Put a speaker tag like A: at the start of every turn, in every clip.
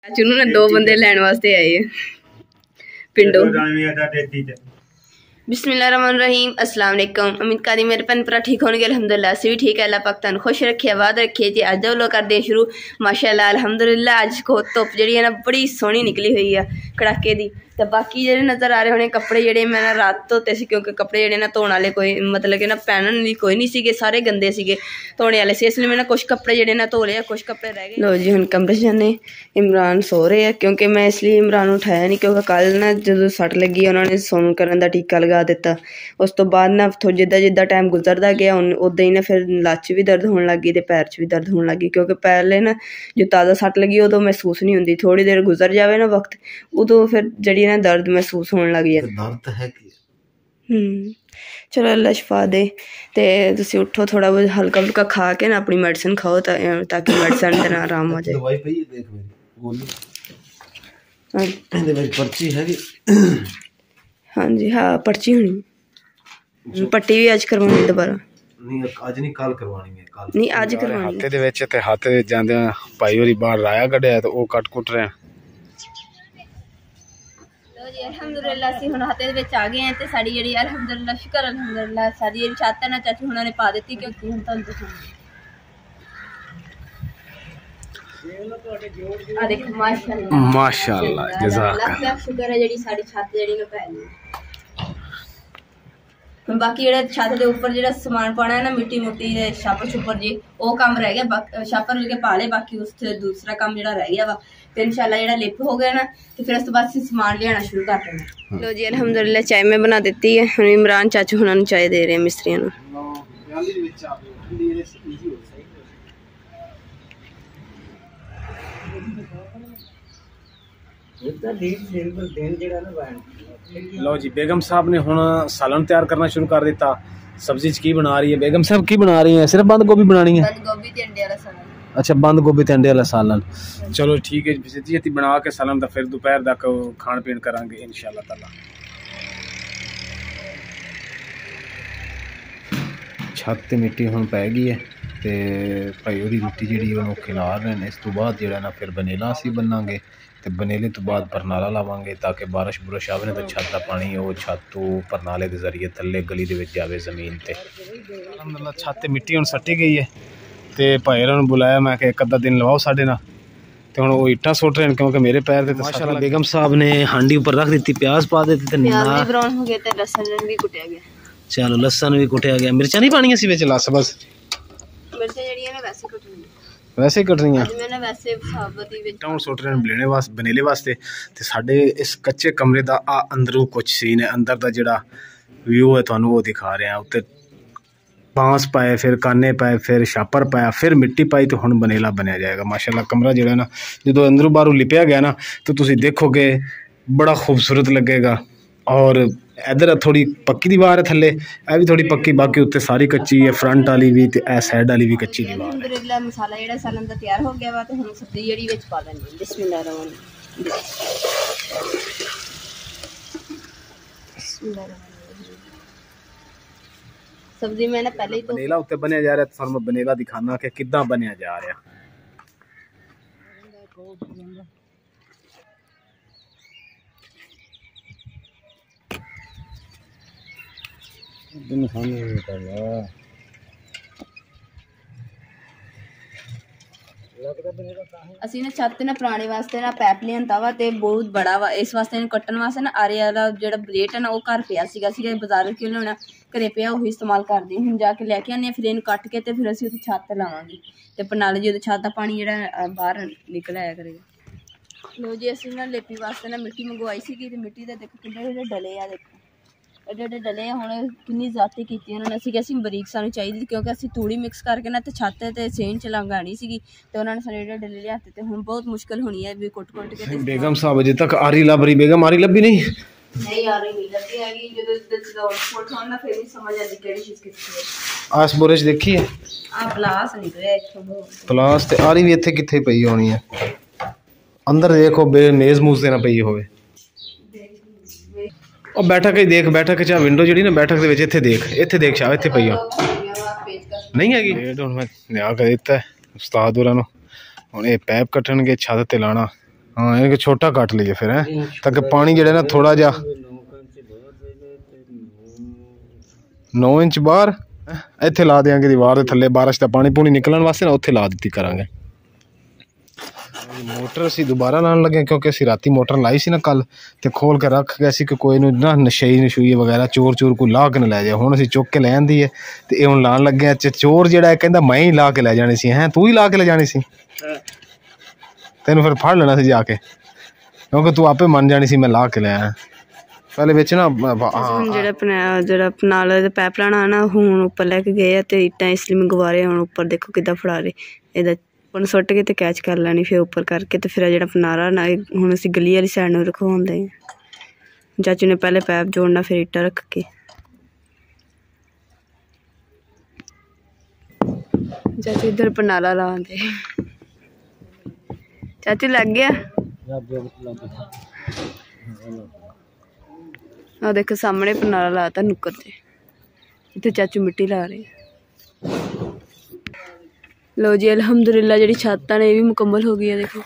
A: चाचू ने 2 बंदे लैन वास्ते आए पिंडो। बिस्मिल्लाहिर्रहमानिर्रहीम, अस्सलाम वालेकुम। उम्मीद करी मेरे भैन भरा ठीक होने अल्हम्दुलिल्लाह असीं भी ठीक है। अल्लाह पाक तुहानूं खुश रखे, आबाद रखे जी। अज दा व्लॉग करदे शुरू माशाअल्लाह अल्हम्दुलिल्लाह। अज धुप्प जिहड़ी है ना बड़ी सोहनी निकली हुई है कड़ाके दी। तो बाकी जेह्ड़े नज़र आ रहे होने कपड़े जेह्ड़े मैं ना रात धोते सी, क्योंकि कपड़े जेह्ड़े ना धोने वाले कोई मतलब कि ना पैहनन लई कोई नहीं सीगे, सारे गंदे सीगे धोने वाले से, इसलिए मैं ना कुछ कपड़े जेह्ड़े ना धो ले, कुछ कपड़े रह गए। लो जी हुण कमरे च जाने। इमरान सो रहे हैं क्योंकि मैं इसलिए इमरान उठाया नहीं, क्योंकि कल ना जो सट लगी उन्होंने सोन करन दा टीका लगा दिता। उस तो बाद ना जिद्दां जिद्दां टाइम गुजरदा गया उदां ही ना फिर लत्त भी दर्द होने लगी ते पैर च भी दर्द होने लगी, क्योंकि पहले ना जो ताज़ा सट लगी उदों महसूस नहीं होंदी, थोड़ी देर गुजर जाए ना वक्त उदों फिर जड़ी ना दर्द महसूस होने लग जाए। दर्द है कि चलो अल्लाह शफा दे। ते तुसीं उठो थोड़ा बहुत हल्का फुल्का खा के ना अपनी मेडिसिन खाओ ताकि मेडिसिन दे नाल आराम हो जाए। दवाई पई देख मेरी गोली ਇਹਦੇ ਵਿੱਚ पर्ची है कि हाँ जी हाँ पर्ची होनी, पट्टी भी अज करवानी दोबारा नहीं, अज नहीं कल करवानी है, कल नहीं अज करवानी। हत्थे दे विच ते हत्थ दे जांदे भाई होरी बाहर राया कढिया ते ओ कट कुट रहे। लो जी अल्हम्दुलिल्लाह असीं हुण हत्थे दे विच आ गए हैं ते साडी जेहड़ी अल्हम्दुलिल्लाह शुक्र अल्हम्दुलिल्लाह साडी जेहड़ी छत है ना चाचू हुणां ने पा दित्ती, क्योंकि हुण तुहानूं दिखाऊंगी आ देखो माशाअल्लाह माशाअल्लाह जज़ाक शुक्र है जेहड़ी साडी छत जेहड़ी ना पै गई। बाकी जेहड़ा छत के उपर जो समान पाना है ना मिट्टी मुट्टी छापर छुपर जी वो काम रह गया, छापर के पा ले, बाकी उस दूसरा काम जो रह गया वा। तो इंशाल्लाह जो लिप हो गया ना तो फिर उस तो बाद समान लियाना शुरू कर देना। लो जी अल्हम्दुलिल्लाह चाय मैं बना दी है। हम इमरान चाचू हुणां नूं चाय दे रहे हैं मिस्त्रियों। लो जी बेगम साहब ने हुण सालन तैयार करना शुरू कर दिता। सब्जी च की बना रही है बेगम साहब? की बना रही है? सिर्फ बंद गोभी बनानी है? बंद गोभी ते अंडे वाला सालन। अच्छा बंद गोभी ते अंडे वाला सालन। चलो ठीक है जी, जी बना के सालन दा फिर दोपहर तक खाण पीण करांगे इंशाअल्लाह ताला। छत ते मिट्टी हुण पै गई है ते भाई ओदी मिट्टी जिहड़ी ओनू खिलार रहे हैं। इस तो बाद जिहड़ा ना फिर बनेला असीं बन्नांगे ते बनेले तो बाद परनाला लावांगे ताकि बारिश बुरिश आवे तो छत का पानी वो छत तो परनाले के जरिए थल्ले गली दे विच जावे ज़मीन ते। अल्हम्दुलिल्लाह छत ते मिट्टी हुण सट्टी गई है ते भाई होरां नूं बुलाया मैं कि एक अद्धा दिन लवाओ साडे नाल, ते हुण वो ईटां सुट रहे हैं क्योंकि मेरे पैर ते माशाअल्लाह बेगम साहब ने हांडी उपर रख दी, प्याज पा दित्ते ते प्याज भी ब्राउन हो गया ते लहसुन भी कुटिया गया। चलो लहसुन भी कुटिया गया, मिर्चां नहीं पाणियां सी विच लस बस मिर्चां जेहड़ियां ने वैसे कटनी वैसे ही कट रही हैं वैसे साबत ही विच सुट रहे हैं बनेले वास्ते। ते साडे इस कच्चे कमरे दा अंदरों कुछ सीन है, अंदर दा जिहड़ा व्यू है तुहानूं वो दिखा रहे हैं। उत्ते बांस पाए फिर काने पाए फिर छापर पाया फिर मिट्टी पाई तो हुण बनेला बनया जाएगा। माशाअल्लाह कमरा जिहड़ा ना जो अंदरों बाहरों लिपया गया ना तो तुसीं देखोगे बड़ा खूबसूरत लगेगा। और इधर थोड़ी पक्की दीवार है थल्ले, ए भी थोड़ी पक्की, बाकी उत्ते सारी कच्ची है, फ्रंट वाली भी ते ए साइड वाली भी कच्ची दीवार है। अल्हम्दुलिल्लाह मसाला जेड़ा सालन दा तैयार हो गया वा ते हुण सब्जी जेड़ी विच पा देंगे। बिस्मिल्लाहिर्रहमानिर्रहीम सब्जी मैंने पहले ही तो बनेला उत्ते बनया जा रहा है, थानू बनेला दिखाना कि किदां बनया जा रहा है। असीं ना छत ना पुराने वास्ते ना पैप लियांदा वा ते बहुत बड़ा वा, इस वास्ते कट्टन वास्ते ना आरे वाला जेहड़ा ब्लेड है ना वो घर पिया सीगा, बाजार क्यों लियाना घरे पिया वही इस्तेमाल करदी। हुण जाके लैके आने फिर इन्हूं कट के ते फिर असीं उत्थे छत ते लावांगे ते प्रणाली जो छत दा पानी जेहड़ा बाहर निकल आया करेगा। लो जी असीं ना लेपी वास्ते ना मिट्टी मंगवाई सीगी ते मिट्टी दे देखो किन्ने डले आ, देखो एडे एडे डले हुण किन्नी जाती कीती उन्होंने। असीं कि असीं बरीक सानूं चाहिदी क्योंकि असीं तूड़ी मिक्स करके ना ते छत ते सेन च लगानी सीगी ते उन्होंने सारे एडे डले लियाते ते हुण बहुत मुश्किल होनी है भी कुट कुट के। बेगम साहब अजे तक आरी लभ रही, बेगम आरी लभी नहीं आरी नहीं लभी हैगी। जो फुट होण ना फिर नहीं समझ आती केड़ी चीज कित्थे है। आस बोरे च देखी है आ प्लास निकलिया इत्थों, प्लास ते आरी भी इत्थे कित्थे पई होनी है। अंदर देखो मेज मूज ते ना पई होवे। और बैठक ही देख, बैठक च विंडो जी ना बैठक के इत्थे देख शाह इत्थे पई नहीं हैगी। हुण मैं लिया के दित्ता उस्ताद होरां नूं, हुण ये पैप कट्टणगे छत ते लाना हाँ इनके छोटा कट लीजिए फिर है ताकि पानी जो ना थोड़ा जा 9 इंच बाहर इत्थे ला देंगे दीवार के थले बारिश का पानी पूनी निकलने वास्ते ना उत्थे ला दी करांगे। मोटर असी दोबारा लाने लगे क्योंकि असी राती मोटर लाई सी ना कल तो खोल के रख गए कि कोई ना नशई नशुई वगैरह चोर चोर कोई ला के ना लै जाए। हुण असी चुक के लै आंदी है तो ये हुण लान लगे चोर जिहड़ा कहंदा मैं ही ला के लै जानी सी हैं तू ही ला के लै जानी सी तेन फिर फड़ लेना सी जाके क्योंकि तू आपे मन जानी सी मैं ला के ले आया पहले बिच ना
B: ਜਿਹੜਾ ਪਨਾਲਾ ਦਾ ਪੈਪ ਲਾਣਾ ਨਾ ਹੁਣ ਉੱਪਰ ਲੈ ਕੇ ਗਏ ਆ ਤੇ ਇੱਟਾਂ ਇਸ ਲਈ ਮੰਗਵਾ ਰਹੇ ਹੁਣ ਉੱਪਰ ਦੇਖੋ ਕਿੱਦਾਂ ਫੜਾ ਰਹੇ ਇਹਦਾ ਹੁਣ ਸੁੱਟ ਕੇ ਤੇ ਕੈਚ ਕਰ ਲੈਣੀ ਫਿਰ ਉੱਪਰ ਕਰਕੇ ਤੇ ਫਿਰ ਜਿਹੜਾ ਪਨਾਰਾ ਨਾ ਹੁਣ ਅਸੀਂ ਗਲੀ ਵਾਲੀ ਸਾਈਡ ਨੂੰ ਰਖਵਾਉਂਦੇ ਆ। ਚਾਚੂ ਨੇ ਪਹਿਲੇ ਪੈਪ ਜੋੜਨਾ ਫਿਰ ਇੱਟਾਂ ਰੱਖ ਕੇ ਚਾਚੂ ਇੱਧਰ ਪਨਾਲਾ ਲਾਉਂਦੇ ਚਾਚੂ ਲੱਗ ਗਿਆ ਆ ਦੇਖੋ ਸਾਹਮਣੇ ਪਨਾਲਾ ਲਾਤਾ ਨੁੱਕਰ ਤੇ ਇੱਥੇ ਚਾਚੂ ਮਿੱਟੀ ਲਾ ਰਹੇ। लो जी अलहमदुलिल्लाह जी छत्तां ने भी मुकम्मल हो गई है। देखो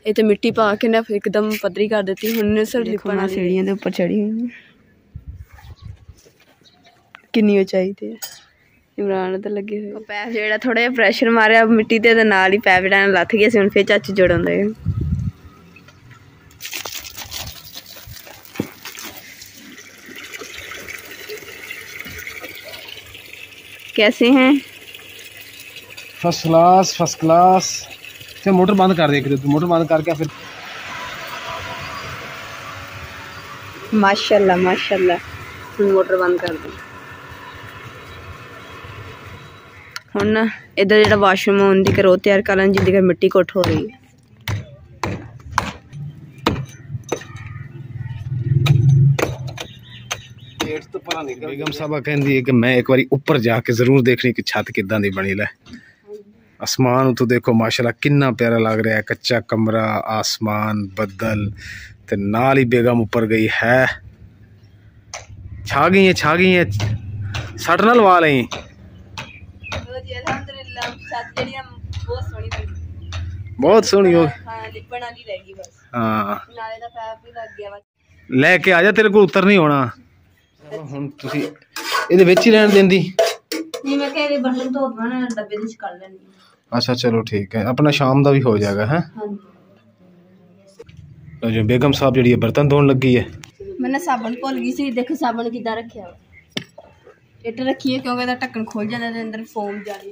B: ये तो मिट्टी पा के ना एकदम पतली कर देती हूँ सिर्फ सीढ़ियों के उपर चढ़ी हुई कितनी ऊंचाई ते इमरान तो लगे हुए पैप जो थोड़ा जिहा प्रैशर मारिया मिट्टी ते नाल ही पैप जो लथ गया हुण फिर चाचू जोड़न दे। कैसे हैं?
A: फर्स्ट क्लास फिर मोटर बंद कर दे मोटर बंद करके फिर
B: माशाल्लाह माशाल्लाह मोटर बंद कर दी। हुण ना इधर जो वाशरूम है उनकी करो तैयार कर लें जिंदी मिट्टी कुट हो रही है।
A: बेगम साहबा कहती है कि मैं एक बार ऊपर जाके जरूर देखनी कि छत किदां दी बनी लै। आसमान तो देखो माशाल्लाह कितना प्यारा लग रहा है कच्चा कमरा आसमान बदल ते नाल ही बेगम ऊपर गई है छा गई है सट ना लवा ली बहुत सोहनी हो हाँ लैके आ जा तेरे को उतर नहीं होना हुण तुसी इहदे विच ही रहन देंदी नहीं मैं कह रही बर्तन धो ना डब्बे विच कर लैनी। अच्छा चलो ठीक है अपना शाम का भी हो जाएगा है। तो जो बेगम साहब जी बर्तन धोन लगी है
B: मैंने साबन भुल गई सी देखो साबन किदा रखिया इट रखी है क्योंकि ढक्कन खुल जाता है अंदर फोम जाली।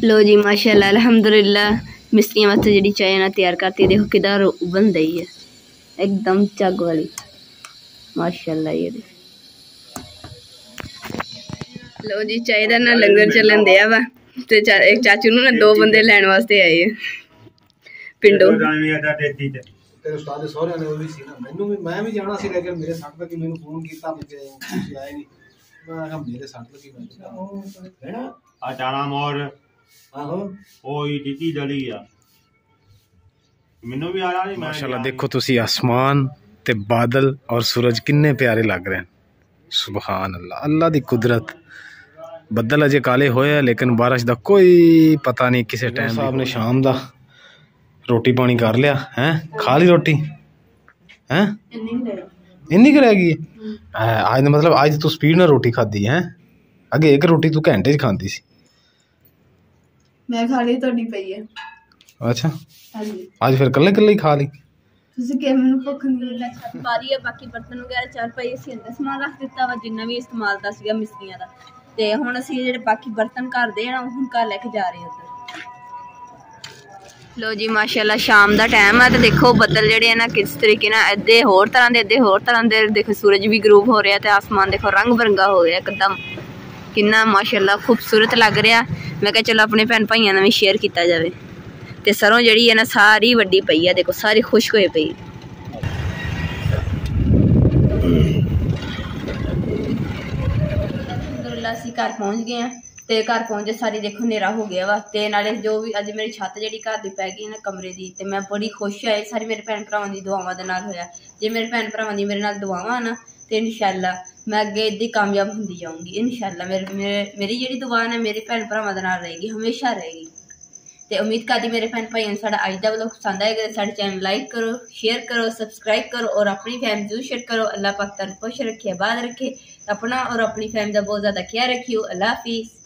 B: लो जी माशाल्लाह अल्हम्दुलिल्लाह मिस्त्रियां वास्ते जी चाय ना तैयार करती देखो किदा बन रही है एकदम झग वाली माशाल्लाह। ये लो जी चाय का ना लंगर चलन दिया वा ते एक चाचू ना 2 बंदे लैन वास्ते आए हैं पिंडों। तेरे उस्ताद दे सोहरे ने वो भी सी ना मैनू भी मैं भी जाना सी लेकिन मेरे सट लगी मैनू फोन कीता मुझे आए नहीं मैं कहा मेरे सट लगी है ना आ जाना मोर आहो ओई टिटी डली आ मैनू भी आ रहा नहीं। माशाल्लाह देखो तुसी आसमान ते बादल और सूरज किन्ने प्यारे लग रहे हैं सुभान अल्लाह अल्लाह दी कुदरत। बदल अजे काले होए लेकिन बारिश का कोई पता नहीं किसी टाइम। साहब ने शाम का रोटी पानी कर लिया है खा ली रोटी है इन्नी कर रहेगी आज मतलब आज तू स्पीड ना रोटी खाधी है अगे एक रोटी तू घंटे च खाती सी मैं खा ली थोड़ी पई है।
A: अच्छा आज फिर कल्ले कल्ले ही खा ली
B: भुख नहीं छत पारी है बाकी बर्तन वगैरह चार पाई असीं अंदर समान रख दिता वा जिन्ना भी इस्तेमाल दा सीगा मिस्त्रियां दा ते हुण असीं जेहड़े बाकी बर्तन घर दे ना हुण घर लेके जा रहे उधर। लो जी माशाल्लाह शाम दा टाइम है तो देखो बदल जेहड़े ना किस तरीके ना अद्धे होर तरह दे देखो सूरज भी गरूब हो रहा है आसमान देखो रंग बिरंगा हो गया एकदम कितना माशाल्लाह खूबसूरत लग रहा। मैं कहा चलो अपने भैन भाइयों नाल भी शेयर किया जाए ते सरों जी है ना सारी वड्डी पई है देखो सारी खुश्क होई पई। अल्हम्दुलिल्लाह असीं घर पहुँच गए हैं ते घर पहुँचे सारी देखो हनेरा हो गया वा ते नाले जो भी अज मेरी छत जी घर की पै गई ना कमरे की ते मैं बड़ी खुश है सारी मेरे भैन भरावां दी दुआवां दे नाल होया। जे मेरे भैन भरावां दी मेरे नाल दुआवां ना ते इंशाअल्लाह मैं अगे इदां ही कामयाब होंदी जाऊँगी इंशाअल्लाह। मेरी जी दुआ है मेरे भैन भरावां दे नाल रहेगी हमेशा रहेगी
C: तो उम्मीद करती मेरे भैन भाइयों साडा अज दा व्लॉग पसंद आएगा। साडे चैनल लाइक करो, शेयर करो, सबसक्राइब करो और अपनी फैमिली जरूर शेयर करो। अल्लाह पाक तुहानू खुश रखे, आबाद रखे, अपना और अपनी फैमिली का बहुत ज़्यादा ख्याल रखियो। अल्लाह हाफिज़।